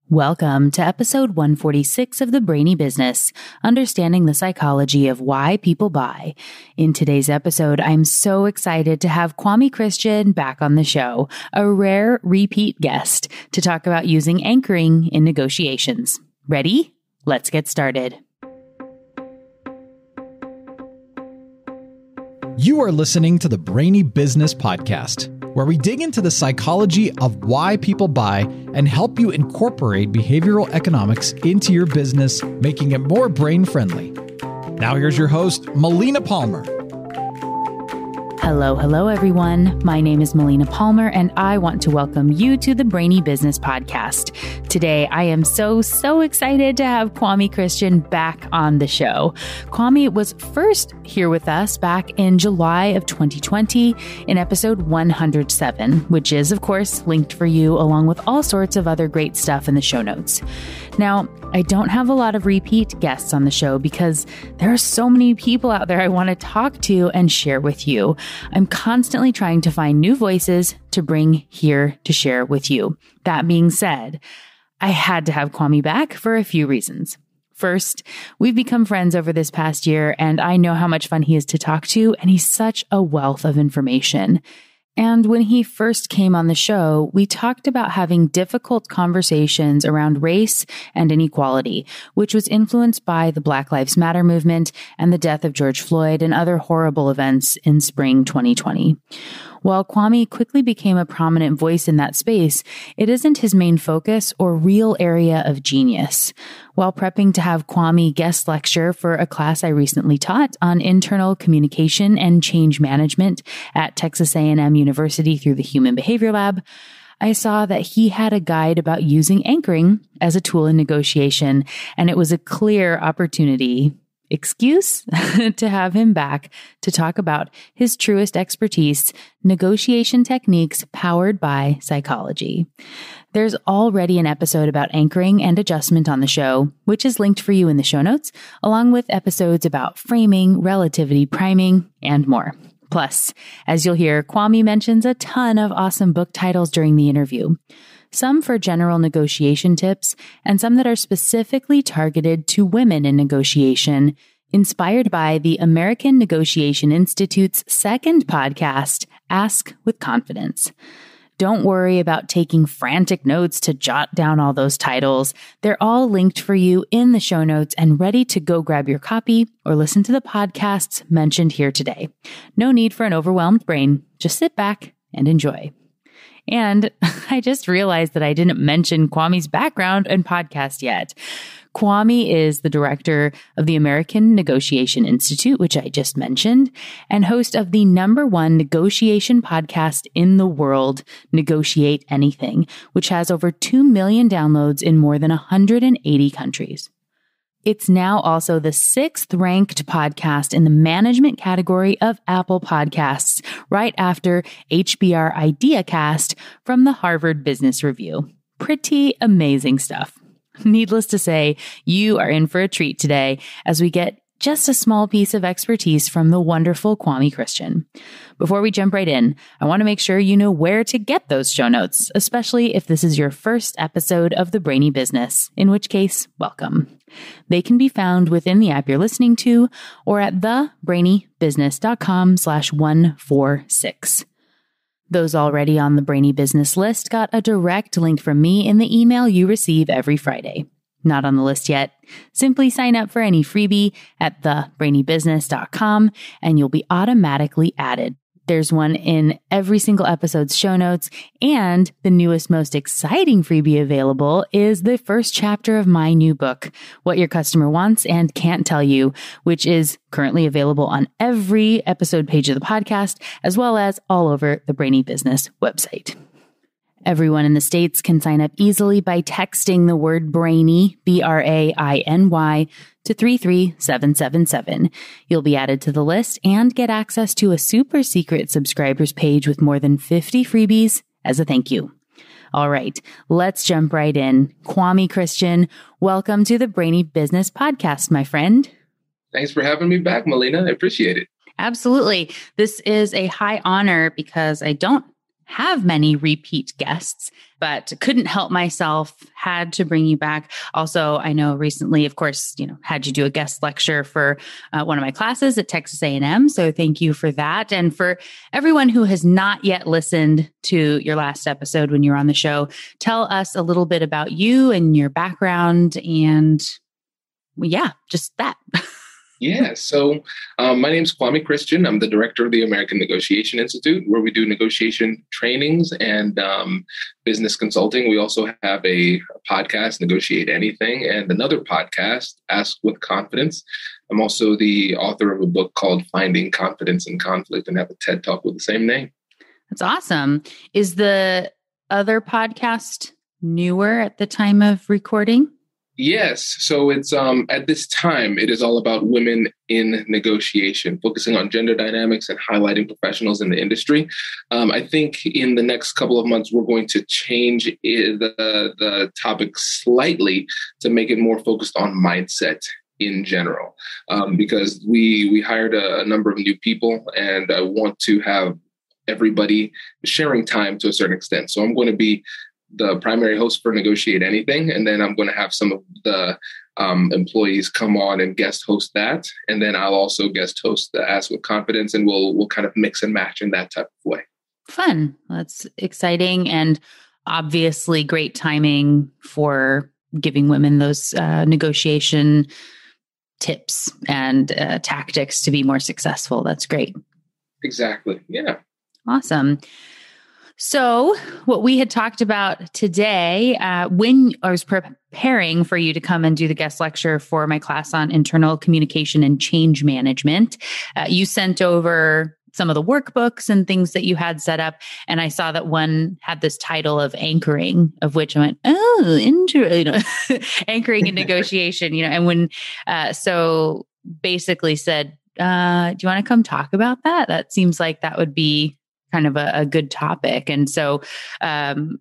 Welcome to episode 146 of the Brainy Business, understanding the psychology of why people buy. In today's episode, I'm so excited to have Kwame Christian back on the show, a rare repeat guest, to talk about using anchoring in negotiations. Ready? Let's get started. You are listening to the Brainy Business Podcast, where we dig into the psychology of why people buy and help you incorporate behavioral economics into your business, making it more brain-friendly. Now here's your host, Melina Palmer. Hello, everyone. My name is Melina Palmer, and I want to welcome you to the Brainy Business Podcast. Today, I am so excited to have Kwame Christian back on the show. Kwame was first here with us back in July of 2020 in episode 107, which is, of course, linked for you along with all sorts of other great stuff in the show notes. Now, I don't have a lot of repeat guests on the show because there are so many people out there I want to talk to and share with you. I'm constantly trying to find new voices to bring here to share with you. That being said, I had to have Kwame back for a few reasons. First, we've become friends over this past year, and I know how much fun he is to talk to, and he's such a wealth of information. And when he first came on the show, we talked about having difficult conversations around race and inequality, which was influenced by the Black Lives Matter movement and the death of George Floyd and other horrible events in spring 2020. While Kwame quickly became a prominent voice in that space, it isn't his main focus or real area of genius. While prepping to have Kwame guest lecture for a class I recently taught on internal communication and change management at Texas A&M University through the Human Behavior Lab, I saw that he had a guide about using anchoring as a tool in negotiation, and it was a clear excuse to have him back to talk about his truest expertise, negotiation techniques powered by psychology. There's already an episode about anchoring and adjustment on the show, which is linked for you in the show notes, along with episodes about framing, relativity priming, and more. Plus, as you'll hear, Kwame mentions a ton of awesome book titles during the interview. Some for general negotiation tips, and some that are specifically targeted to women in negotiation, inspired by the American Negotiation Institute's second podcast, Ask with Confidence. Don't worry about taking frantic notes to jot down all those titles. They're all linked for you in the show notes and ready to go grab your copy or listen to the podcasts mentioned here today. No need for an overwhelmed brain. Just sit back and enjoy. And I just realized that I didn't mention Kwame's background and podcast yet. Kwame is the director of the American Negotiation Institute, which I just mentioned, and host of the #1 negotiation podcast in the world, Negotiate Anything, which has over 2 million downloads in more than 180 countries. It's now also the 6th ranked podcast in the management category of Apple Podcasts, right after HBR IdeaCast from the Harvard Business Review. Pretty amazing stuff. Needless to say, you are in for a treat today as we get just a small piece of expertise from the wonderful Kwame Christian. Before we jump right in, I want to make sure you know where to get those show notes, especially if this is your first episode of The Brainy Business, in which case, welcome. They can be found within the app you're listening to or at thebrainybusiness.com/146. Those already on the Brainy Business list got a direct link from me in the email you receive every Friday. Not on the list yet? Simply sign up for any freebie at thebrainybusiness.com and you'll be automatically added. There's one in every single episode's show notes, and the newest, most exciting freebie available is the first chapter of my new book, What Your Customer Wants and Can't Tell You, which is currently available on every episode page of the podcast, as well as all over the Brainy Business website. Everyone in the States can sign up easily by texting the word Brainy, BRAINY, to 33777. You'll be added to the list and get access to a super secret subscribers page with more than 50 freebies as a thank you. All right, let's jump right in. Kwame Christian, welcome to the Brainy Business Podcast, my friend. Thanks for having me back, Melina. I appreciate it. Absolutely. This is a high honor because I don't have many repeat guests, but couldn't help myself, had to bring you back. Also, I know recently, of course, had you do a guest lecture for one of my classes at Texas A&M. So thank you for that. And for everyone who has not yet listened to your last episode when you were on the show, tell us a little bit about you and your background and just that. Yeah. So my name is Kwame Christian. I'm the director of the American Negotiation Institute, where we do negotiation trainings and business consulting. We also have a podcast, Negotiate Anything, and another podcast, Ask with Confidence. I'm also the author of a book called Finding Confidence in Conflict, and have a TED Talk with the same name. That's awesome. Is the other podcast newer at the time of recording? Yes. So it's at this time, it is all about women in negotiation, focusing on gender dynamics and highlighting professionals in the industry. I think in the next couple of months, we're going to change the topic slightly to make it more focused on mindset in general, because we hired a number of new people, and I want to have everybody sharing time to a certain extent. So I'm going to be the primary host for Negotiate Anything. And then I'm going to have some of the employees come on and guest host that. And then I'll also guest host the Ask with Confidence, and we'll kind of mix and match in that type of way. Fun. That's exciting. And obviously great timing for giving women those negotiation tips and tactics to be more successful. That's great. Exactly. Yeah. Awesome. So what we had talked about today, when I was preparing for you to come and do the guest lecture for my class on internal communication and change management, you sent over some of the workbooks and things that you had set up. And I saw that one had this title of anchoring, of which I went, anchoring in negotiation, and when, so basically said, do you want to come talk about that? That seems like that would be kind of a good topic. And so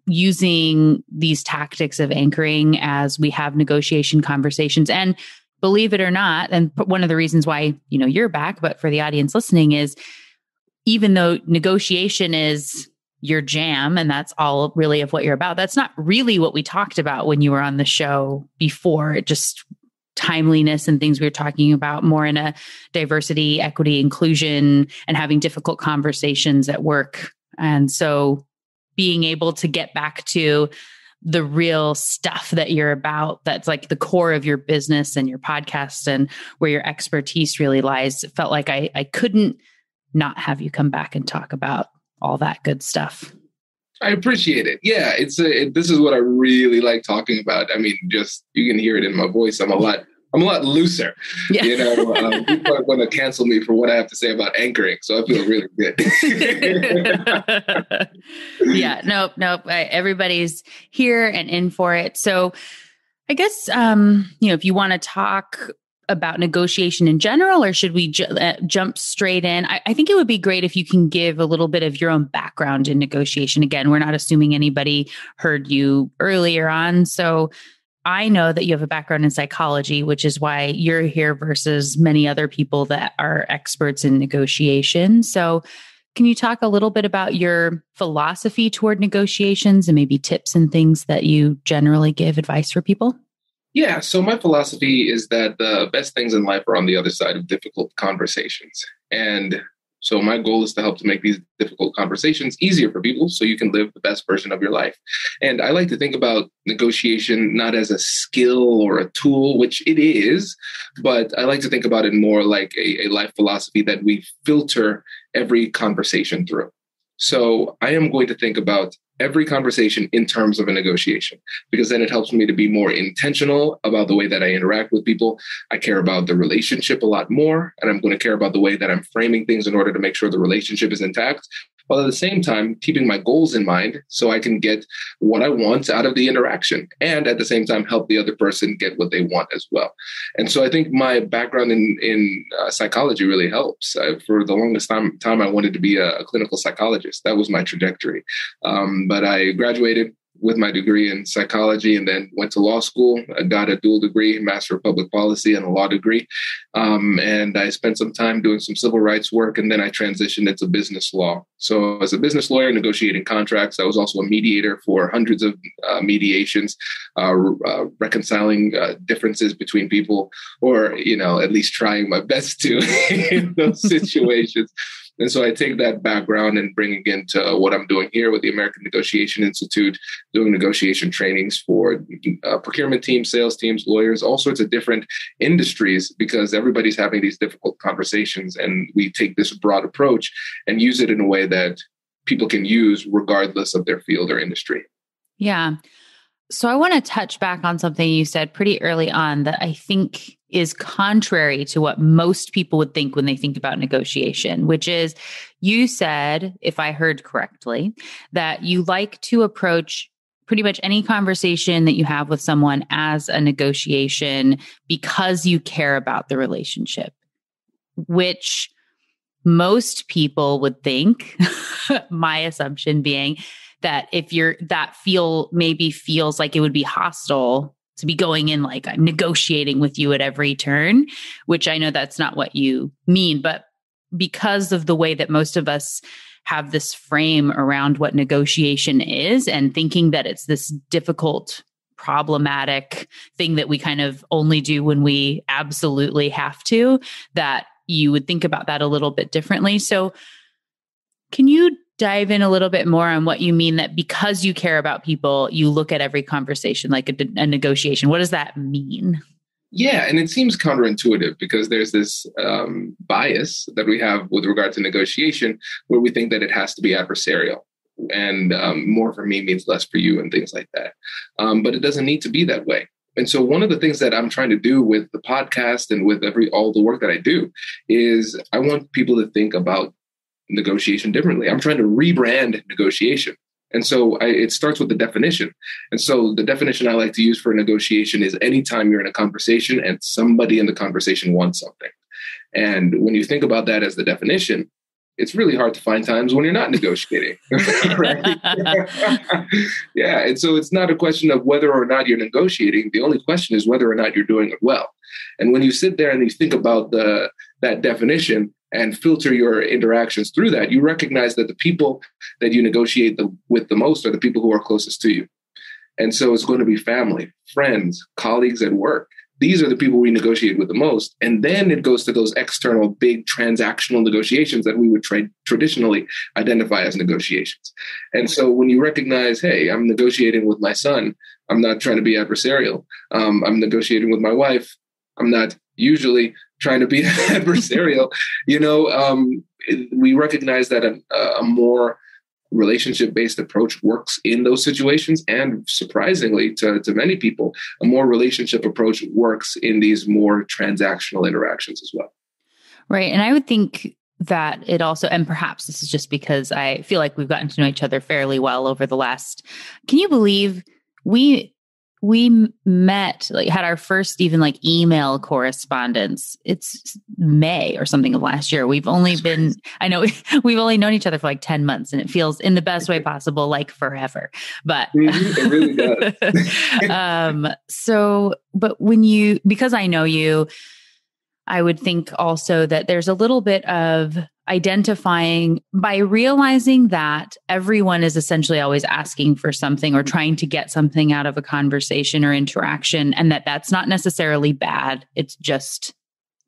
using these tactics of anchoring as we have negotiation conversations, and believe it or not, and one of the reasons why, you're back, but for the audience listening is, even though negotiation is your jam and that's all really of what you're about, that's not really what we talked about when you were on the show before. It just timeliness and things we were talking about more in a diversity, equity, inclusion, and having difficult conversations at work. And so being able to get back to the real stuff that you're about, that's like the core of your business and your podcast and where your expertise really lies, it felt like I couldn't not have you come back and talk about all that good stuff. I appreciate it. Yeah, this is what I really like talking about. I mean, just you can hear it in my voice. I'm a lot looser. Yeah. People are going to cancel me for what I have to say about anchoring, so I feel really good. Yeah, nope. Everybody's here and in for it. So, I guess if you want to talk about negotiation in general, or should we jump straight in? I think it would be great if you can give a little bit of your own background in negotiation. Again, we're not assuming anybody heard you earlier on. So I know that you have a background in psychology, which is why you're here versus many other people that are experts in negotiation. So can you talk a little bit about your philosophy toward negotiations and maybe tips and things that you generally give advice for people? Yeah. So my philosophy is that the best things in life are on the other side of difficult conversations. And so my goal is to help to make these difficult conversations easier for people so you can live the best version of your life. And I like to think about negotiation not as a skill or a tool, which it is, but I like to think about it more like a life philosophy that we filter every conversation through. So I am going to think about every conversation in terms of a negotiation, because then it helps me to be more intentional about the way that I interact with people. I care about the relationship a lot more, and I'm going to care about the way that I'm framing things in order to make sure the relationship is intact, while at the same time keeping my goals in mind so I can get what I want out of the interaction, and at the same time help the other person get what they want as well. And so I think my background in psychology really helps. For the longest time, I wanted to be a clinical psychologist. That was my trajectory. But I graduated with my degree in psychology, and then went to law school. I got a dual degree, Master of Public Policy and a law degree. And I spent some time doing some civil rights work, and then I transitioned into business law. So as a business lawyer negotiating contracts, I was also a mediator for hundreds of mediations, reconciling differences between people, or, at least trying my best to in those situations. And so I take that background and bring it into what I'm doing here with the American Negotiation Institute, doing negotiation trainings for procurement teams, sales teams, lawyers, all sorts of different industries, because everybody's having these difficult conversations. And we take this broad approach and use it in a way that people can use regardless of their field or industry. Yeah. So I want to touch back on something you said pretty early on that I think is contrary to what most people would think when they think about negotiation, which is you said, if I heard correctly, that you like to approach pretty much any conversation that you have with someone as a negotiation because you care about the relationship, which most people would think, my assumption being that if maybe feels like it would be hostile to be going in like I'm negotiating with you at every turn, which I know that's not what you mean, but because of the way that most of us have this frame around what negotiation is and thinking that it's this difficult, problematic thing that we kind of only do when we absolutely have to, that you would think about that a little bit differently. So can you dive in a little bit more on what you mean that because you care about people, you look at every conversation like a negotiation? What does that mean? Yeah, and it seems counterintuitive because there's this bias that we have with regard to negotiation where we think that it has to be adversarial. And more for me means less for you and things like that. But it doesn't need to be that way. And so one of the things that I'm trying to do with the podcast and with all the work that I do is I want people to think about negotiation differently. I'm trying to rebrand negotiation. And so it starts with the definition. And so the definition I like to use for a negotiation is anytime you're in a conversation and somebody in the conversation wants something. And when you think about that as the definition, it's really hard to find times when you're not negotiating. Right? Yeah. And so it's not a question of whether or not you're negotiating. The only question is whether or not you're doing it well. And when you sit there and you think about that definition and filter your interactions through that, you recognize that the people that you negotiate with the most are the people who are closest to you. And so it's going to be family, friends, colleagues at work. These are the people we negotiate with the most. And then it goes to those external big transactional negotiations that we would traditionally identify as negotiations. And so when you recognize, hey, I'm negotiating with my son, I'm not trying to be adversarial. I'm negotiating with my wife. I'm not usually trying to be adversarial. We recognize that a more relationship-based approach works in those situations. And surprisingly to many people, a more relationship approach works in these more transactional interactions as well. Right. And I would think that it also, and perhaps this is just because I feel like we've gotten to know each other fairly well over the last, can you believe we met, had our first even email correspondence. It's May or something of last year. We've only been, I know we've only known each other for 10 months and it feels in the best way possible, like forever, but it really does. But because I know you, I would think also that there's a little bit of identifying by realizing that everyone is essentially always asking for something or trying to get something out of a conversation or interaction, and that that's not necessarily bad. It's just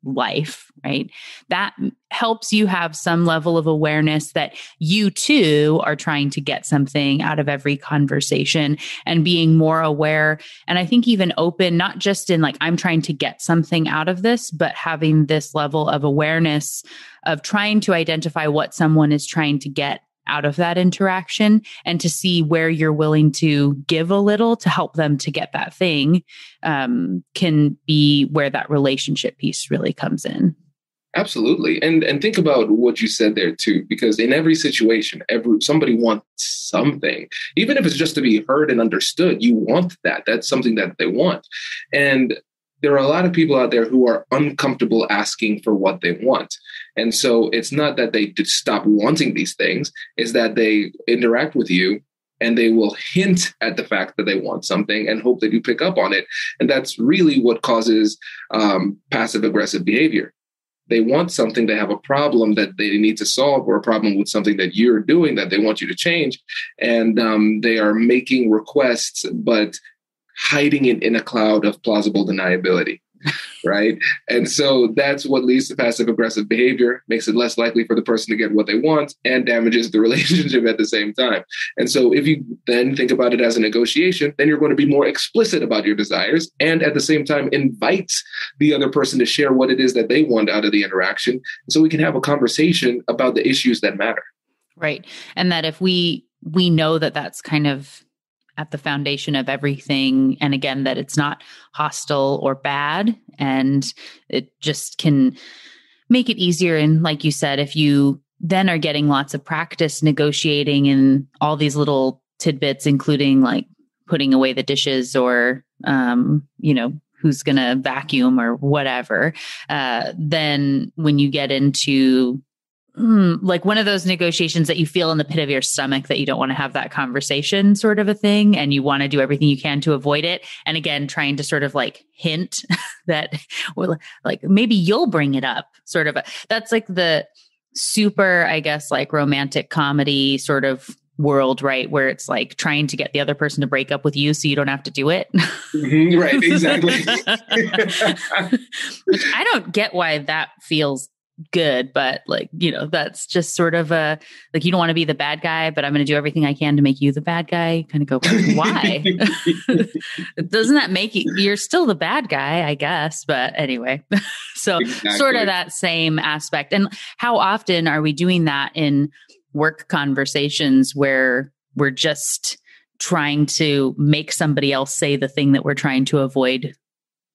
life, right? That helps you have some level of awareness that you too are trying to get something out of every conversation and being more aware. And I think even open, not just in I'm trying to get something out of this, but having this level of awareness of trying to identify what someone is trying to get out of that interaction and to see where you're willing to give a little to help them to get that thing can be where that relationship piece really comes in. Absolutely. And think about what you said there too, because in every situation, somebody wants something, even if it's just to be heard and understood, you want that. That's something that they want. And there are a lot of people out there who are uncomfortable asking for what they want. And so it's not that they stop wanting these things, it's that they interact with you and they will hint at the fact that they want something and hope that you pick up on it. And that's really what causes passive aggressive behavior. They want something, they have a problem that they need to solve, or a problem with something that you're doing that they want you to change. And they are making requests, but hiding it in a cloud of plausible deniability. Right. And so that's what leads to passive aggressive behavior, makes it less likely for the person to get what they want, and damages the relationship at the same time. And so if you then think about it as a negotiation, then you're going to be more explicit about your desires, and at the same time invite the other person to share what it is that they want out of the interaction. So we can have a conversation about the issues that matter. Right. And that if we know that that's kind of at the foundation of everything. And again, that it's not hostile or bad, and it just can make it easier. And like you said, if you then are getting lots of practice negotiating in all these little tidbits, including like putting away the dishes or, who's going to vacuum or whatever, then when you get into like one of those negotiations that you feel in the pit of your stomach that you don't want to have that conversation sort of a thing, and you want to do everything you can to avoid it. And again, trying to sort of like hint that, or like maybe you'll bring it up sort of. That's like the super, I guess, like romantic comedy sort of world, right? Where it's like trying to get the other person to break up with you so you don't have to do it. Mm-hmm, right. Exactly. Which I don't get why that feels good, but like, that's just sort of a, like, you don't want to be the bad guy, but I'm going to do everything I can to make you the bad guy. Kind of go, why? Doesn't that make you're still the bad guy, I guess. But anyway, so exactly. Sort of that same aspect. And how often are we doing that in work conversations where we're just trying to make somebody else say the thing that we're trying to avoid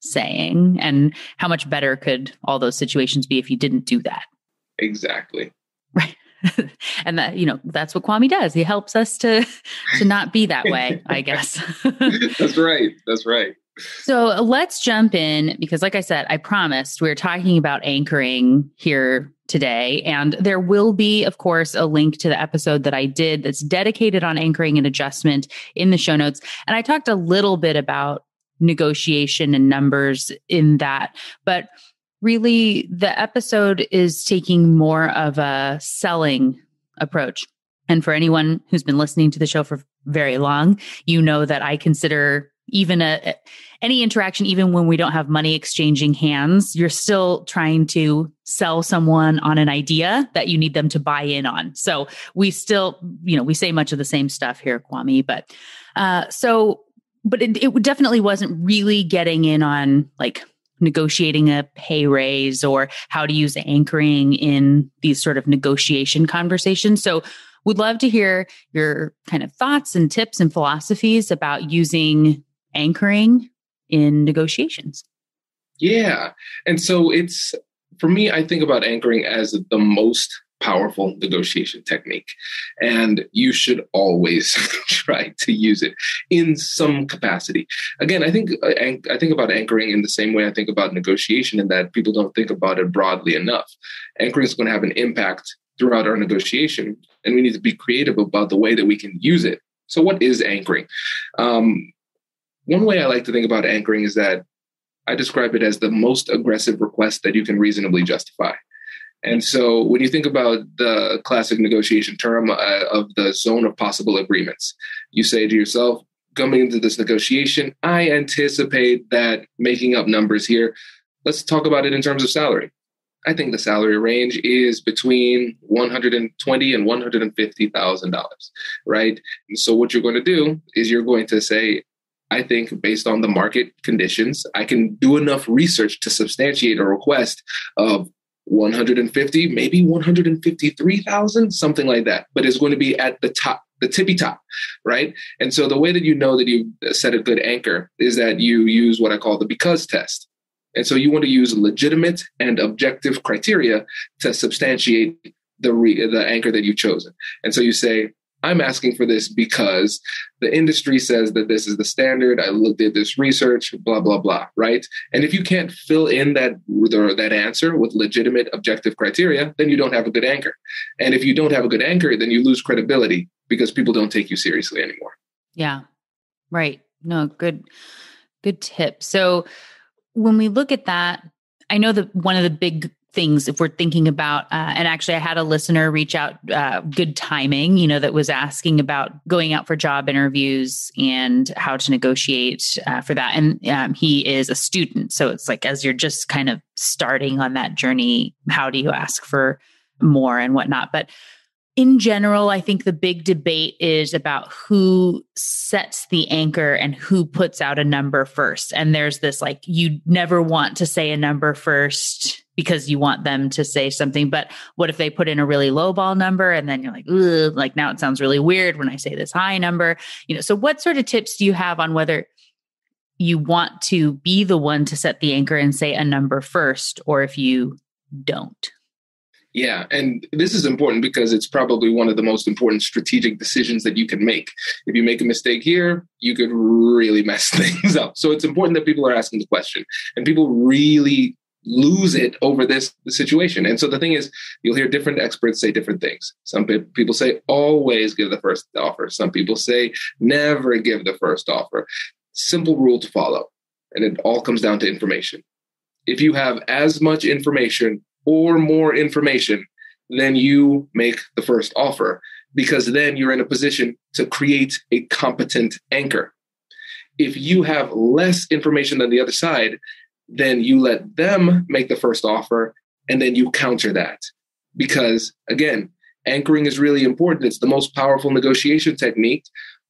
saying? And how much better could all those situations be if you didn't do that? Exactly. Right. And that, that's what Kwame does. He helps us to not be that way, I guess. That's right. That's right. So let's jump in, because like I said, I promised we're talking about anchoring here today. And there will be, of course, a link to the episode that I did that's dedicated on anchoring and adjustment in the show notes. And I talked a little bit about negotiation and numbers in that, but really the episode is taking more of a selling approach. And for anyone who's been listening to the show for very long, you know that I consider even any interaction, even when we don't have money exchanging hands, you're still trying to sell someone on an idea that you need them to buy in on. So we still, we say much of the same stuff here, Kwame, but it definitely wasn't really getting in on like negotiating a pay raise or how to use anchoring in these sort of negotiation conversations. So would love to hear your kind of thoughts and tips and philosophies about using anchoring in negotiations. Yeah. And so for me, I think about anchoring as the most powerful negotiation technique. And you should always try to use it in some capacity. Again, I think about anchoring in the same way I think about negotiation, in that people don't think about it broadly enough. Anchoring is going to have an impact throughout our negotiation, and we need to be creative about the way that we can use it. So what is anchoring? One way I like to think about anchoring is that I describe it as the most aggressive request that you can reasonably justify. And so when you think about the classic negotiation term of the zone of possible agreements, you say to yourself, coming into this negotiation, I anticipate that, making up numbers here, let's talk about it in terms of salary. I think the salary range is between $120,000 and $150,000, right? And so what you're going to do is you're going to say, I think based on the market conditions, I can do enough research to substantiate a request of 150, maybe 153,000, something like that. But it's going to be at the top, the tippy top, right? And so the way that you know that you set a good anchor is that you use what I call the because test. And so you want to use legitimate and objective criteria to substantiate the anchor that you've chosen. And so you say, I'm asking for this because the industry says that this is the standard. I did this research, blah, blah, blah, right? And if you can't fill in that answer with legitimate objective criteria, then you don't have a good anchor. And if you don't have a good anchor, then you lose credibility because people don't take you seriously anymore. Yeah, right. No, good tip. So when we look at that, I know that one of the big things, if we're thinking about, and actually I had a listener reach out, good timing, that was asking about going out for job interviews and how to negotiate for that. And he is a student. So it's like, as you're just kind of starting on that journey, how do you ask for more and whatnot? But in general, I think the big debate is about who sets the anchor and who puts out a number first. And there's this, like, you never want to say a number first because you want them to say something. But what if they put in a really low ball number and then you're like, ugh, like now it sounds really weird when I say this high number, so what sort of tips do you have on whether you want to be the one to set the anchor and say a number first, or if you don't? Yeah. And this is important because it's probably one of the most important strategic decisions that you can make. If you make a mistake here, you could really mess things up. So it's important that people are asking the question, and people really lose it over this situation. And so the thing is, you'll hear different experts say different things. Some people say always give the first offer. Some people say never give the first offer. Simple rule to follow. And it all comes down to information. If you have as much information or more information, then you make the first offer, because then you're in a position to create a competent anchor. If you have less information than the other side, then you let them make the first offer and then you counter that. Because again, anchoring is really important. It's the most powerful negotiation technique.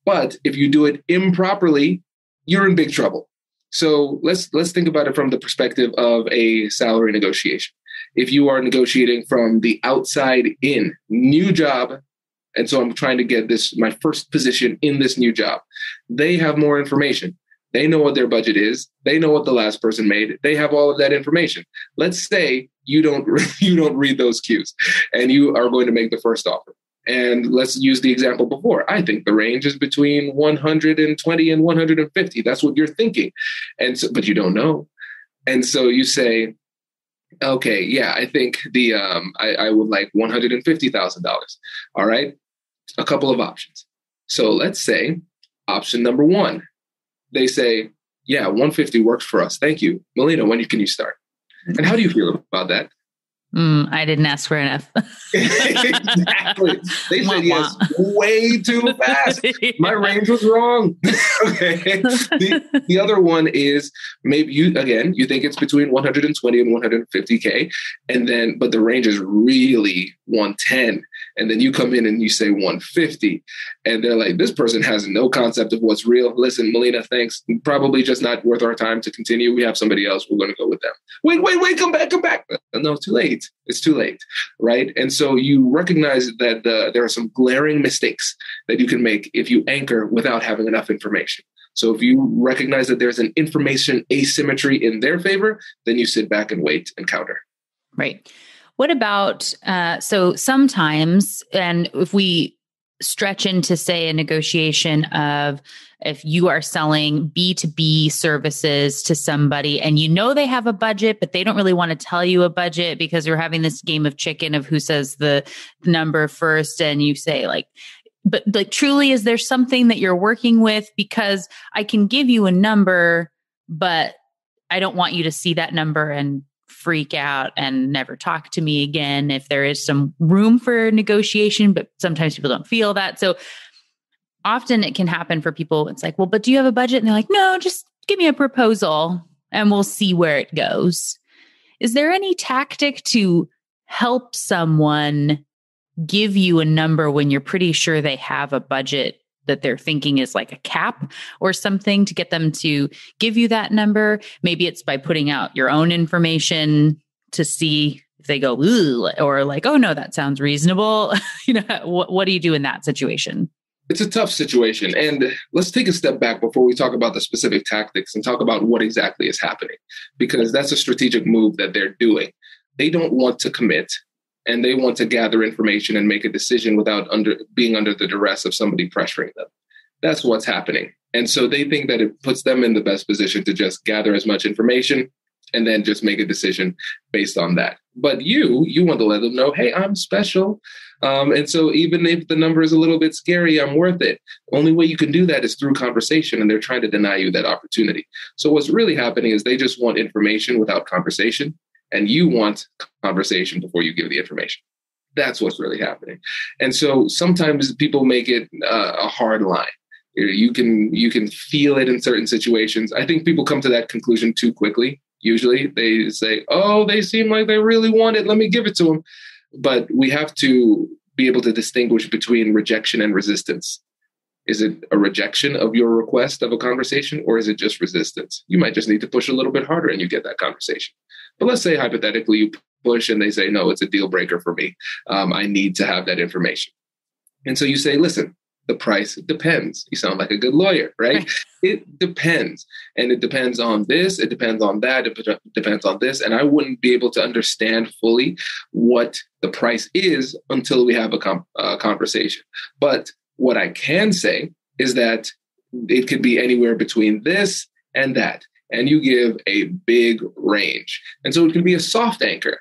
But if you do it improperly, you're in big trouble. So let's think about it from the perspective of a salary negotiation. If you are negotiating from the outside in, new job, and so I'm trying to get my first position in this new job, they have more information. They know what their budget is. They know what the last person made. They have all of that information. Let's say you don't read those cues and you are going to make the first offer. And let's use the example before. I think the range is between 120 and 150. That's what you're thinking. And so, but you don't know. And so you say, okay, yeah, I think I would like $150,000. All right. A couple of options. So let's say option number one, they say, yeah, 150 works for us. Thank you. Melina, when can you start? And how do you feel about that? I didn't ask for enough. Exactly. They said yes way too fast. My range was wrong. Okay. The other one is maybe you think it's between 120 and 150K. But the range is really 110. And then you come in and you say 150. And they're like, this person has no concept of what's real. Listen, Melina, thanks. Probably just not worth our time to continue. We have somebody else. We're going to go with them. Wait, come back. No, too late. It's too late, right? And so you recognize that there are some glaring mistakes that you can make if you anchor without having enough information. So if you recognize that there's an information asymmetry in their favor, then you sit back and wait and counter. Right. What about, so sometimes, and if we stretch into, say, a negotiation of if you are selling B2B services to somebody and they have a budget, but they don't really want to tell you a budget because you're having this game of chicken of who says the number first. And you say but truly, is there something that you're working with? Because I can give you a number, but I don't want you to see that number and freak out and never talk to me again. If there is some room for negotiation, but sometimes people don't feel that. So often it can happen for people. It's like, well, but do you have a budget? And they're like, no, just give me a proposal and we'll see where it goes. Is there any tactic to help someone give you a number when you're pretty sure they have a budget that they're thinking is like a cap or something, to get them to give you that number? Maybe it's by putting out your own information to see if they go, ooh, or like, oh no, that sounds reasonable. What do you do in that situation? It's a tough situation. And let's take a step back before we talk about the specific tactics and talk about what exactly is happening, because that's a strategic move that they're doing. They don't want to commit. and they want to gather information and make a decision without being under the duress of somebody pressuring them. That's what's happening. And so they think that it puts them in the best position to just gather as much information and then just make a decision based on that. But you want to let them know, hey, I'm special. And so even if the number is a little bit scary, I'm worth it. The only way you can do that is through conversation, and they're trying to deny you that opportunity. So what's really happening is they just want information without conversation, and you want conversation before you give the information. That's what's really happening. And so sometimes people make it a hard line. You can feel it in certain situations. I think people come to that conclusion too quickly. Usually they say, oh, they seem like they really want it. Let me give it to them. But we have to be able to distinguish between rejection and resistance. Is it a rejection of your request of a conversation, or is it just resistance? You might just need to push a little bit harder and you get that conversation. But let's say hypothetically you push and they say, no, it's a deal breaker for me. I need to have that information. And so you say, listen, the price depends. You sound like a good lawyer, right? It depends. And it depends on this. It depends on that. It depends on this. And I wouldn't be able to understand fully what the price is until we have a conversation. But what I can say is that it could be anywhere between this and that. And you give a big range. And so it can be a soft anchor.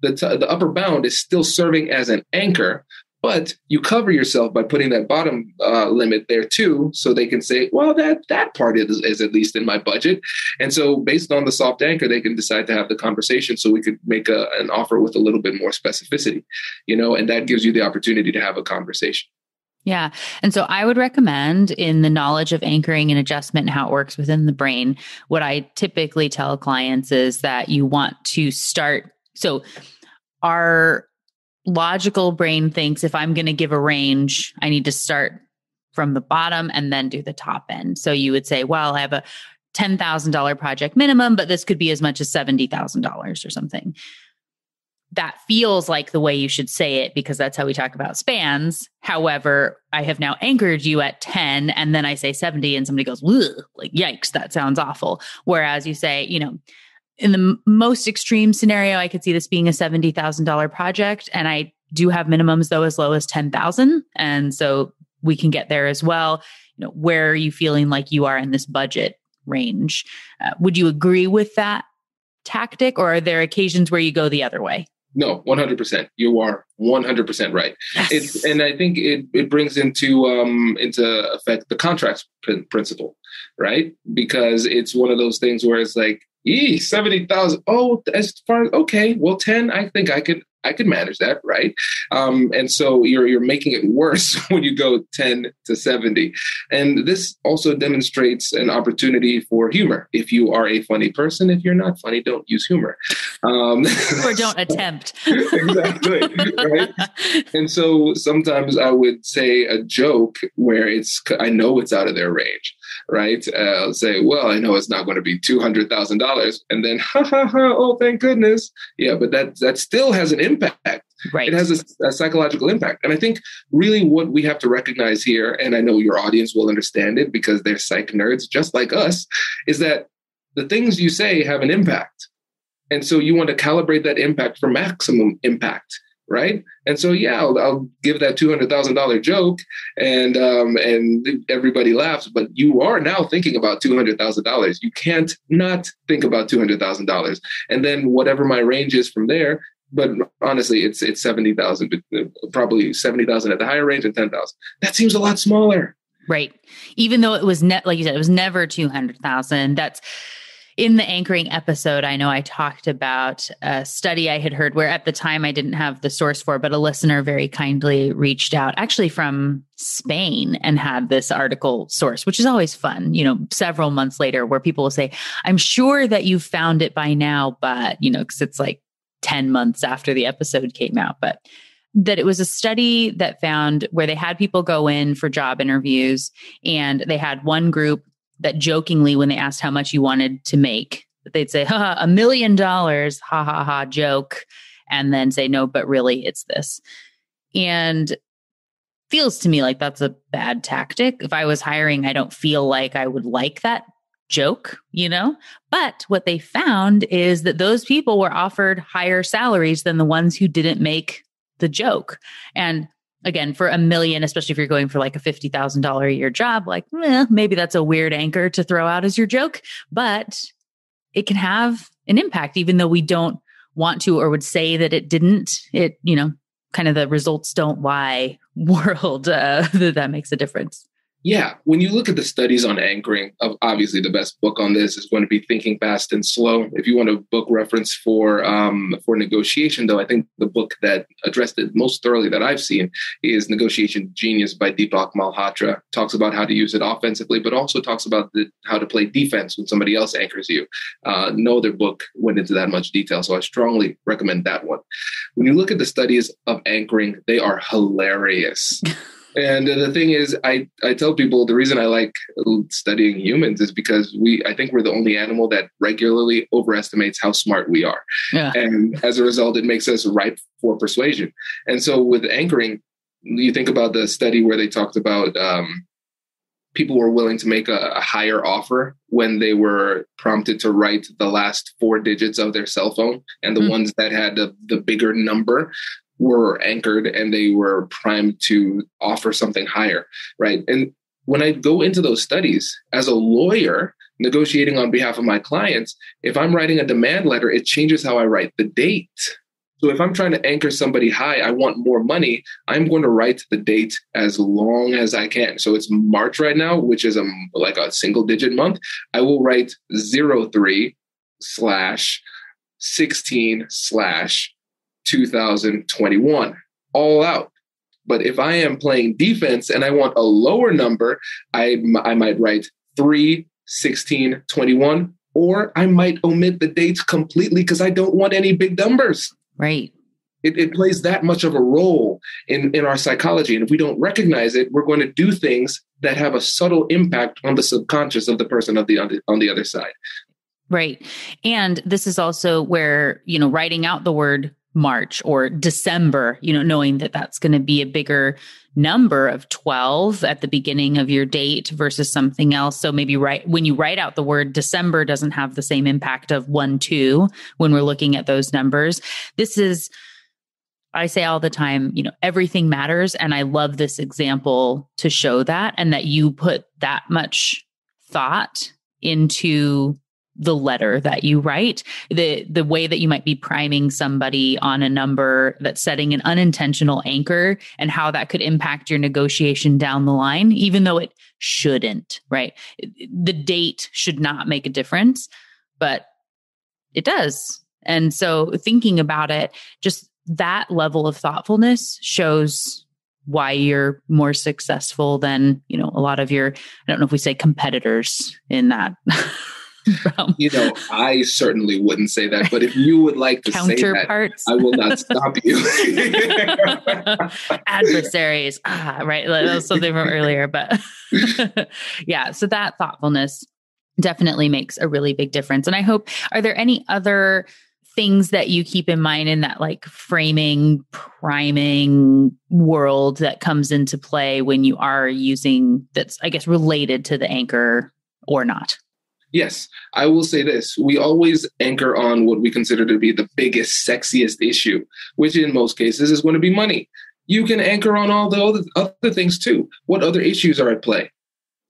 The upper bound is still serving as an anchor, but you cover yourself by putting that bottom limit there too, so they can say, well, that part is at least in my budget. And so based on the soft anchor, they can decide to have the conversation, so we could make an offer with a little bit more specificity, and that gives you the opportunity to have a conversation. Yeah. And so I would recommend, in the knowledge of anchoring and adjustment and how it works within the brain, what I typically tell clients is that you want to start. So our logical brain thinks, if I'm going to give a range, I need to start from the bottom and then do the top end. So you would say, well, I have a $10,000 project minimum, but this could be as much as $70,000 or something. That feels like the way you should say it, because that's how we talk about spans. However, I have now anchored you at 10, and then I say 70 and somebody goes, like, yikes, that sounds awful. Whereas you say, in the most extreme scenario, I could see this being a $70,000 project. And I do have minimums, though, as low as $10,000. And so we can get there as well. Where are you feeling like you are in this budget range? Would you agree with that tactic, or are there occasions where you go the other way? No, 100%. You are 100% right. Yes. And I think it brings into effect the contracts principle, right? Because it's one of those things where it's like, 70,000. Oh, as far as, okay, well, 10, I think I could manage that, right? And so you're making it worse when you go 10 to 70. And this also demonstrates an opportunity for humor. If you are a funny person, if you're not funny, don't use humor. Or don't attempt. Exactly, right? And so sometimes I would say a joke where I know it's out of their range, right? I'll say, well, I know it's not going to be $200,000. And then, oh, thank goodness. Yeah, but that still has an impact. Right. It has a psychological impact. And I think really what we have to recognize here, and I know your audience will understand it because they're psych nerds just like us, is that the things you say have an impact. And so you want to calibrate that impact for maximum impact, right? And so, yeah, I'll give that $200,000 joke and everybody laughs, but you are now thinking about $200,000. You can't not think about $200,000. And then whatever my range is from there. But honestly, it's 70,000, probably 70,000 at the higher range and 10,000. That seems a lot smaller. Right. Even though it was like you said, it was never 200,000. That's in the anchoring episode. I know I talked about a study I had heard where at the time I didn't have the source for, but a listener very kindly reached out, actually from Spain, and had this article source, which is always fun, several months later, where people will say, I'm sure that you've found it by now, but, because it's like 10 months after the episode came out, but that it was a study that found where they had people go in for job interviews, and they had one group that jokingly, when they asked how much you wanted to make, they'd say, $1 million, ha ha ha, joke, and then say, no, but really it's this. And feels to me like that's a bad tactic. If I was hiring, I don't feel like I would like that joke, but what they found is that those people were offered higher salaries than the ones who didn't make the joke. And again, for $1 million, especially if you're going for like a $50,000 a year job, like maybe that's a weird anchor to throw out as your joke, but it can have an impact, even though we don't want to or would say that it didn't. It, kind of the results don't lie world that makes a difference. Yeah. When you look at the studies on anchoring, obviously the best book on this is going to be Thinking Fast and Slow. If you want a book reference for negotiation, though, I think the book that addressed it most thoroughly that I've seen is Negotiation Genius by Deepak Malhotra. Talks about how to use it offensively, but also talks about how to play defense when somebody else anchors you. No other book went into that much detail, so I strongly recommend that one. When you look at the studies of anchoring, they are hilarious. And the thing is, I tell people the reason I like studying humans is because I think we're the only animal that regularly overestimates how smart we are. Yeah. And as a result, it makes us ripe for persuasion. And so with anchoring, you think about the study where they talked about people were willing to make a higher offer when they were prompted to write the last 4 digits of their cell phone, and the ones that had the bigger number were anchored and they were primed to offer something higher, right? And when I go into those studies as a lawyer negotiating on behalf of my clients, if I'm writing a demand letter, it changes how I write the date. So if I'm trying to anchor somebody high, I want more money, I'm going to write the date as long as I can. So it's March right now, which is like a single digit month. I will write 03/16/2021 all out. But if I am playing defense and I want a lower number, I might write 3/16/21, or I might omit the dates completely because I don't want any big numbers. Right. It plays that much of a role in our psychology. And if we don't recognize it, we're going to do things that have a subtle impact on the subconscious of the person on the other side. Right. And this is also where, writing out the word March or December, knowing that that's going to be a bigger number of 12 at the beginning of your date versus something else. So maybe when you write out the word December doesn't have the same impact of 1-2 when we're looking at those numbers. This is, I say all the time, everything matters. And I love this example to show that, and that you put that much thought into the letter that you write, the way that you might be priming somebody on a number that's setting an unintentional anchor, and how that could impact your negotiation down the line, even though it shouldn't, right? The date should not make a difference, but it does. And so thinking about it, just that level of thoughtfulness shows why you're more successful than, a lot of your, I don't know if we say competitors in that. I certainly wouldn't say that, but if you would like to say that, I will not stop you. Adversaries. Right. That was something from earlier, but yeah. So that thoughtfulness definitely makes a really big difference. And I hope, are there any other things that you keep in mind in that like framing, priming world that comes into play when you are using that's, I guess, related to the anchor or not? Yes, I will say this. We always anchor on what we consider to be the biggest, sexiest issue, which in most cases is going to be money. You can anchor on all the other things too. What other issues are at play?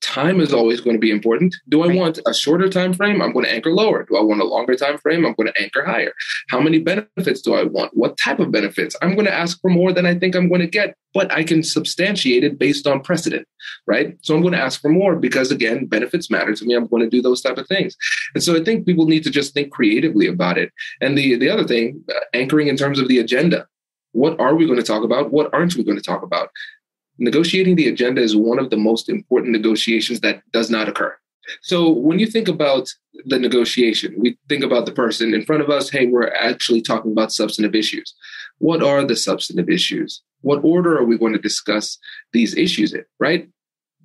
Time is always going to be important. Do I want a shorter time frame? I'm going to anchor lower. Do I want a longer time frame? I'm going to anchor higher. How many benefits do I want? What type of benefits? I'm going to ask for more than I think I'm going to get, but I can substantiate it based on precedent, right? So I'm going to ask for more because, again, benefits matter to me. I'm going to do those type of things. And so I think people need to just think creatively about it. And the other thing, anchoring in terms of the agenda. What are we going to talk about? What aren't we going to talk about? Negotiating the agenda is one of the most important negotiations that does not occur. So when you think about the negotiation, we think about the person in front of us. Hey, we're actually talking about substantive issues. What are the substantive issues? What order are we going to discuss these issues in, right?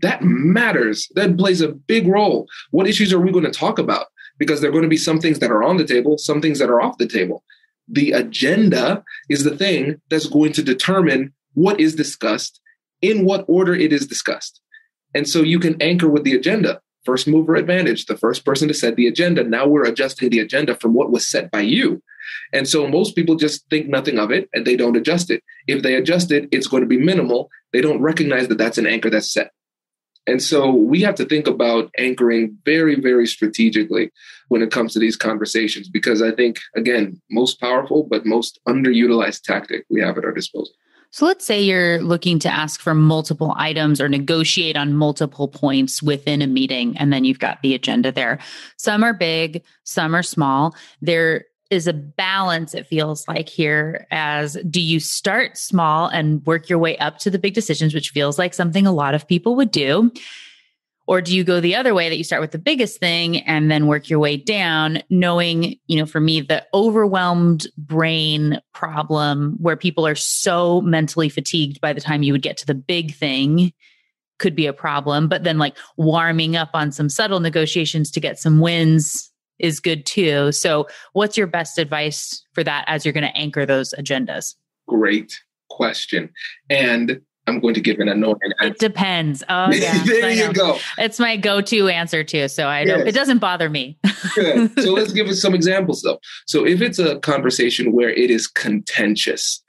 That matters. That plays a big role. What issues are we going to talk about? Because there are going to be some things that are on the table, some things that are off the table. The agenda is the thing that's going to determine what is discussed, in what order it is discussed. And so you can anchor with the agenda. first mover advantage, the first person to set the agenda. Now we're adjusting the agenda from what was set by you. And so most people just think nothing of it and they don't adjust it. If they adjust it, it's going to be minimal. They don't recognize that that's an anchor that's set. And so we have to think about anchoring very, very strategically when it comes to these conversations, because I think, again, most powerful, but most underutilized tactic we have at our disposal. So let's say you're looking to ask for multiple items or negotiate on multiple points within a meeting, and then you've got the agenda there. Some are big, some are small. There is a balance, it feels like here, as do you start small and work your way up to the big decisions, which feels like something a lot of people would do? Or do you go the other way, that you start with the biggest thing and then work your way down, knowing, for me, the overwhelmed brain problem where people are so mentally fatigued by the time you would get to the big thing could be a problem. But then like warming up on some subtle negotiations to get some wins is good too. So what's your best advice for that as you're going to anchor those agendas? Great question. And I'm going to give an annoying answer. It depends. Oh, yeah. There you go. It's my go-to answer too. So I don't, It doesn't bother me. Good. So let's give us some examples though. So if it's a conversation where it is contentious,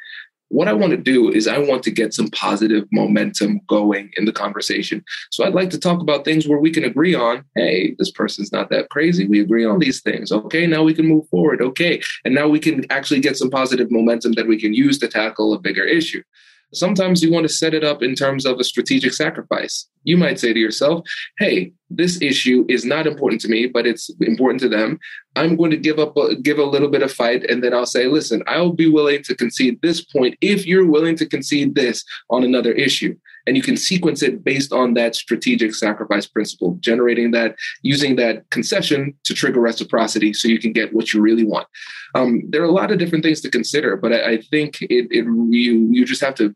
what I want to do is I want to get some positive momentum going in the conversation. So I'd like to talk about things where we can agree on, hey, this person's not that crazy. We agree on these things. Okay, now we can move forward. Okay. And now we can actually get some positive momentum that we can use to tackle a bigger issue. Sometimes you want to set it up in terms of a strategic sacrifice. You might say to yourself, hey, this issue is not important to me, but it's important to them. I'm going to give a little bit of fight. And then I'll say, listen, I'll be willing to concede this point if you're willing to concede this on another issue. And you can sequence it based on that strategic sacrifice principle, generating that, using that concession to trigger reciprocity so you can get what you really want. There are a lot of different things to consider, but I think you just have to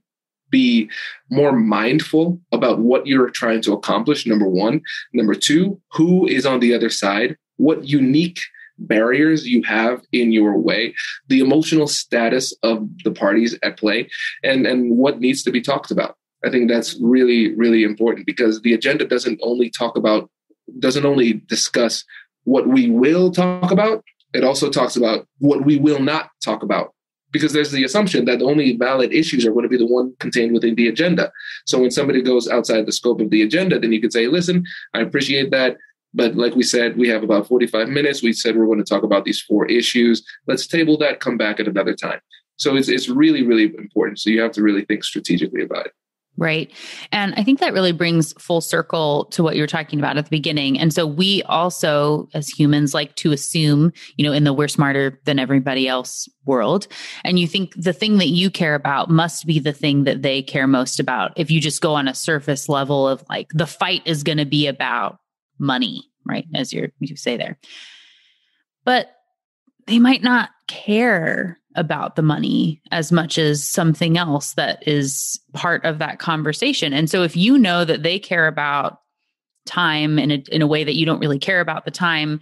be more mindful about what you're trying to accomplish, number one. Number two, who is on the other side? What unique barriers you have in your way, the emotional status of the parties at play, and what needs to be talked about. I think that's really, really important, because the agenda doesn't only discuss what we will talk about. It also talks about what we will not talk about, because there's the assumption that the only valid issues are going to be the one contained within the agenda. So when somebody goes outside the scope of the agenda, then you could say, listen, I appreciate that, but like we said, we have about 45 minutes. We said we're going to talk about these 4 issues. Let's table that, come back at another time. So it's really, really important. So you have to really think strategically about it. Right. And I think that really brings full circle to what you were talking about at the beginning. And so we also, as humans, like to assume, in the we're smarter than everybody else world. And you think the thing that you care about must be the thing that they care most about. If you just go on a surface level of like, the fight is going to be about money, right? As you say there. But they might not care about the money as much as something else that is part of that conversation. And so if you know that they care about time in a way that you don't really care about the time,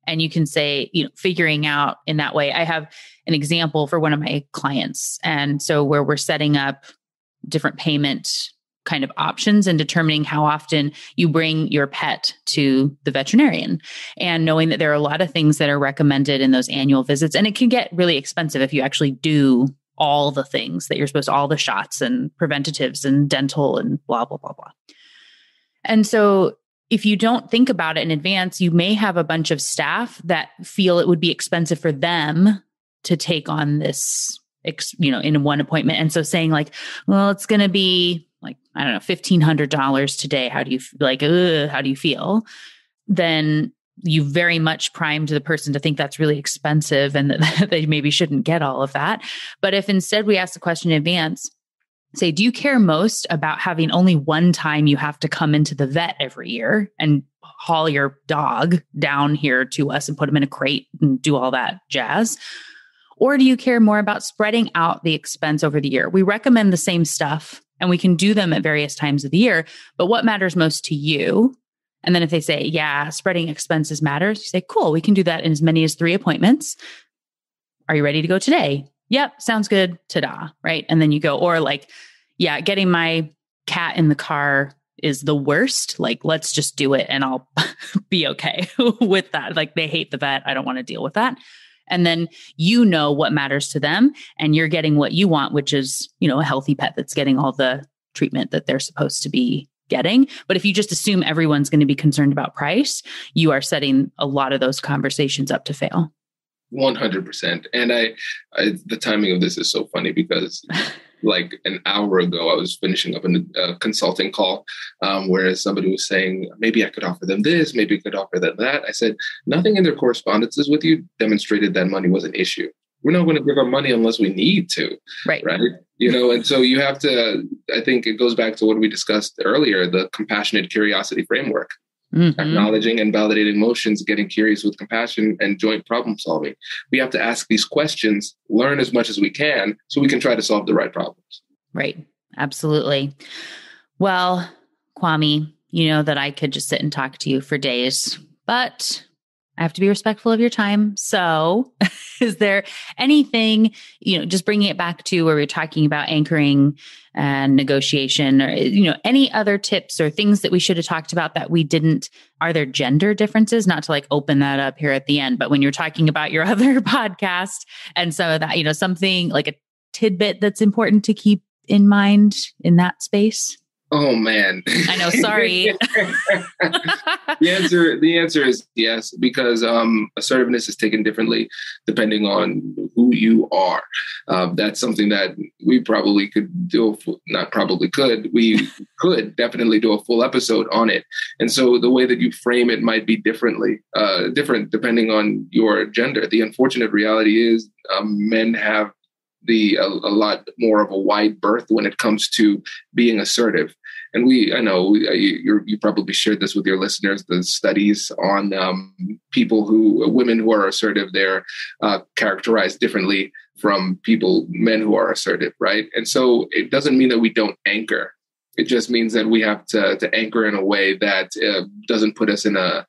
and you can say, figuring out in that way. I have an example for one of my clients. And so where we're setting up different payment kind of options and determining how often you bring your pet to the veterinarian, and knowing that there are a lot of things that are recommended in those annual visits. And it can get really expensive if you actually do all the things that you're supposed to, all the shots and preventatives and dental and blah, blah, blah, blah. And so if you don't think about it in advance, you may have a bunch of staff that feel it would be expensive for them to take on this, in one appointment. And so saying like, well, it's going to be like, I don't know, $1,500 today. How do you feel? Then you very much primed the person to think that's really expensive and that they maybe shouldn't get all of that. But if instead we ask the question in advance, say, do you care most about having only one time you have to come into the vet every year and haul your dog down here to us and put him in a crate and do all that jazz? Or do you care more about spreading out the expense over the year? We recommend the same stuff and we can do them at various times of the year, but what matters most to you? And then if they say, yeah, spreading expenses matters, you say, cool, we can do that in as many as 3 appointments. Are you ready to go today? Yep, sounds good. Ta-da, right? And then you go, or like, yeah, getting my cat in the car is the worst. Like, let's just do it and I'll be okay with that. Like, they hate the vet. I don't want to deal with that. And then you know what matters to them and you're getting what you want, which is, a healthy pet that's getting all the treatment that they're supposed to be getting. But if you just assume everyone's going to be concerned about price, you are setting a lot of those conversations up to fail. 100%. And the timing of this is so funny because like an hour ago, I was finishing up a consulting call where somebody was saying, maybe I could offer them this, maybe I could offer them that. I said, nothing in their correspondences with you demonstrated that money was an issue. We're not going to give our money unless we need to. Right. And so you have to, I think it goes back to what we discussed earlier, the compassionate curiosity framework. Mm-hmm. Acknowledging and validating emotions, getting curious with compassion and joint problem solving. We have to ask these questions, learn as much as we can so we can try to solve the right problems. Right. Absolutely. Well, Kwame, you know that I could just sit and talk to you for days, but I have to be respectful of your time. So is there anything, just bringing it back to where we're talking about anchoring and negotiation, or, any other tips or things that we should have talked about that we didn't? Are there gender differences? Not to like open that up here at the end, but when you're talking about your other podcast and some of that, something like a tidbit that's important to keep in mind in that space? Oh, man. I know. Sorry. The answer is yes, because assertiveness is taken differently depending on who you are. That's something that we probably could do. We could definitely do a full episode on it. And so the way that you frame it might be different depending on your gender. The unfortunate reality is men have a lot more of a wide berth when it comes to being assertive. And I know you probably shared this with your listeners, the studies on women who are assertive, they're characterized differently from men who are assertive, right? And so it doesn't mean that we don't anchor. It just means that we have to anchor in a way that doesn't put us in a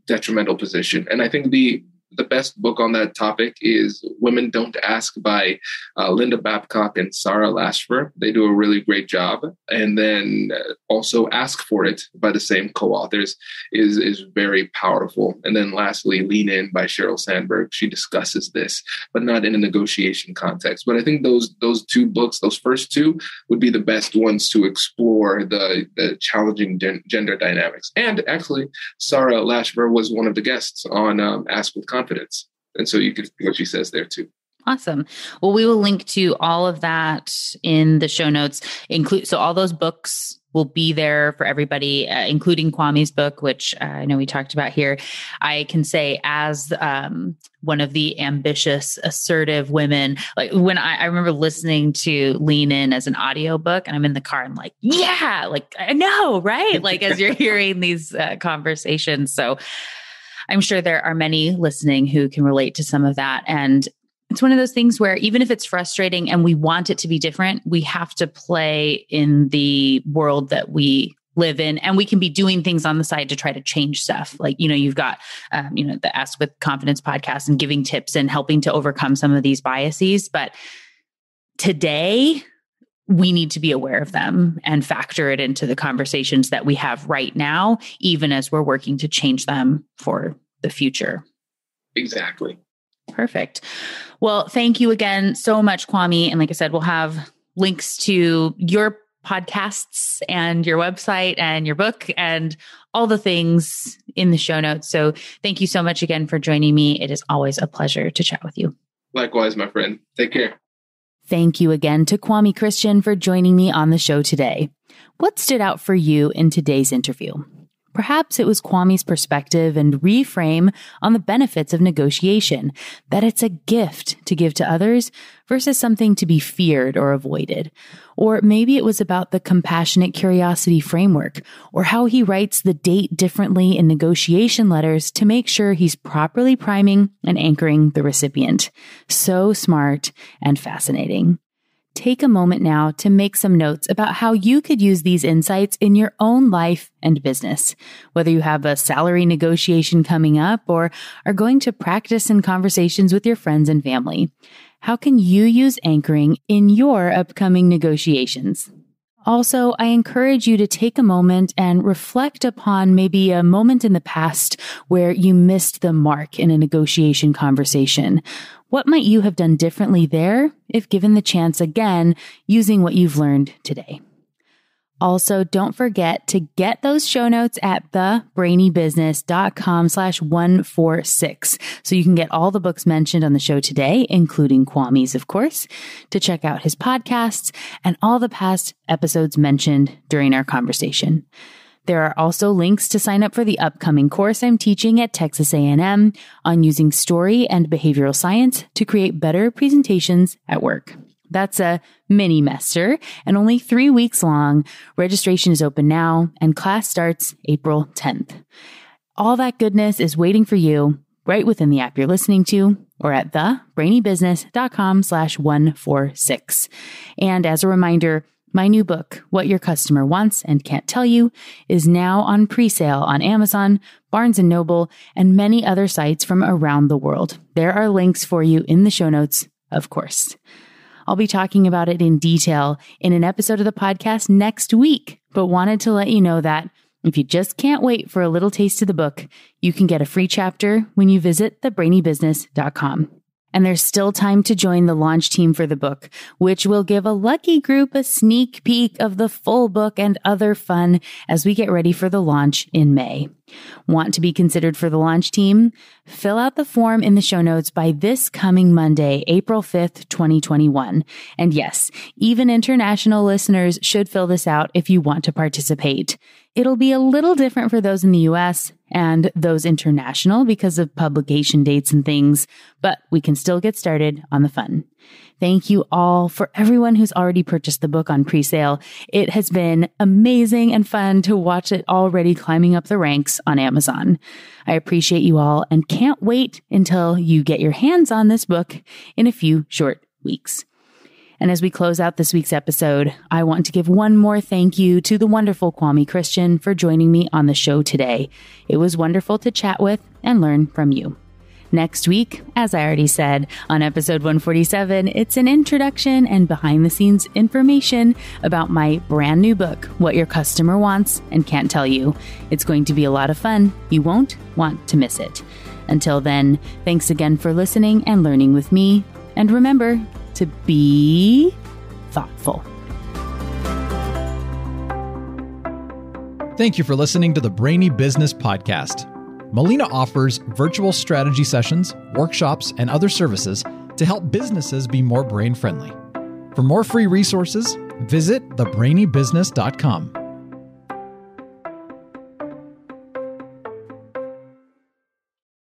detrimental position. And I think the best book on that topic is Women Don't Ask by Linda Babcock and Sarah Lashver. They do a really great job. And then also Ask for It by the same co-authors is very powerful. And then lastly, Lean In by Sheryl Sandberg. She discusses this, but not in a negotiation context. But I think those two books, those first two, would be the best ones to explore the challenging gender dynamics. And actually, Sarah Lashver was one of the guests on Ask with Confidence. And so you can see what she says there too. Awesome. Well, we will link to all of that in the show notes. So all those books will be there for everybody, including Kwame's book, which I know we talked about here. I can say as one of the ambitious, assertive women, like when I remember listening to Lean In as an audiobook and I'm in the car and like, yeah, like I know, right? Like as you're hearing these conversations. So I'm sure there are many listening who can relate to some of that. And it's one of those things where even if it's frustrating and we want it to be different, we have to play in the world that we live in, and we can be doing things on the side to try to change stuff. Like, you've got, the Ask with Confidence podcast and giving tips and helping to overcome some of these biases. But today, we need to be aware of them and factor it into the conversations that we have right now, even as we're working to change them for the future. Exactly. Perfect. Well, thank you again so much, Kwame. And like I said, we'll have links to your podcasts and your website and your book and all the things in the show notes. So thank you so much again for joining me. It is always a pleasure to chat with you. Likewise, my friend. Take care. Thank you again to Kwame Christian for joining me on the show today. What stood out for you in today's interview? Perhaps it was Kwame's perspective and reframe on the benefits of negotiation, that it's a gift to give to others versus something to be feared or avoided. Or maybe it was about the compassionate curiosity framework, or how he writes the date differently in negotiation letters to make sure he's properly priming and anchoring the recipient. So smart and fascinating. Take a moment now to make some notes about how you could use these insights in your own life and business. Whether you have a salary negotiation coming up or are going to practice in conversations with your friends and family. How can you use anchoring in your upcoming negotiations? Also, I encourage you to take a moment and reflect upon maybe a moment in the past where you missed the mark in a negotiation conversation. What might you have done differently there if given the chance again using what you've learned today? Also, don't forget to get those show notes at thebrainybusiness.com/146 so you can get all the books mentioned on the show today, including Kwame's, of course, to check out his podcasts and all the past episodes mentioned during our conversation. There are also links to sign up for the upcoming course I'm teaching at Texas A&M on using story and behavioral science to create better presentations at work. That's a mini mester and only 3 weeks long. Registration is open now and class starts April 10th. All that goodness is waiting for you right within the app you're listening to or at thebrainybusiness.com/146. And as a reminder, my new book, What Your Customer Wants and Can't Tell You, is now on pre-sale on Amazon, Barnes & Noble, and many other sites from around the world. There are links for you in the show notes, of course. I'll be talking about it in detail in an episode of the podcast next week, but wanted to let you know that if you just can't wait for a little taste of the book, you can get a free chapter when you visit thebrainybusiness.com. And there's still time to join the launch team for the book, which will give a lucky group a sneak peek of the full book and other fun as we get ready for the launch in May. Want to be considered for the launch team? Fill out the form in the show notes by this coming Monday, April 5th, 2021. And yes, even international listeners should fill this out if you want to participate. It'll be a little different for those in the US and those international because of publication dates and things, but we can still get started on the fun. Thank you all for everyone who's already purchased the book on pre-sale. It has been amazing and fun to watch it already climbing up the ranks on Amazon. I appreciate you all and can't wait until you get your hands on this book in a few short weeks. And as we close out this week's episode, I want to give one more thank you to the wonderful Kwame Christian for joining me on the show today. It was wonderful to chat with and learn from you. Next week, as I already said, on episode 147, it's an introduction and behind-the-scenes information about my brand new book, What Your Customer Wants and Can't Tell You. It's going to be a lot of fun. You won't want to miss it. Until then, thanks again for listening and learning with me. And remember to be thoughtful. Thank you for listening to the Brainy Business Podcast. Melina offers virtual strategy sessions, workshops, and other services to help businesses be more brain-friendly. For more free resources, visit thebrainybusiness.com.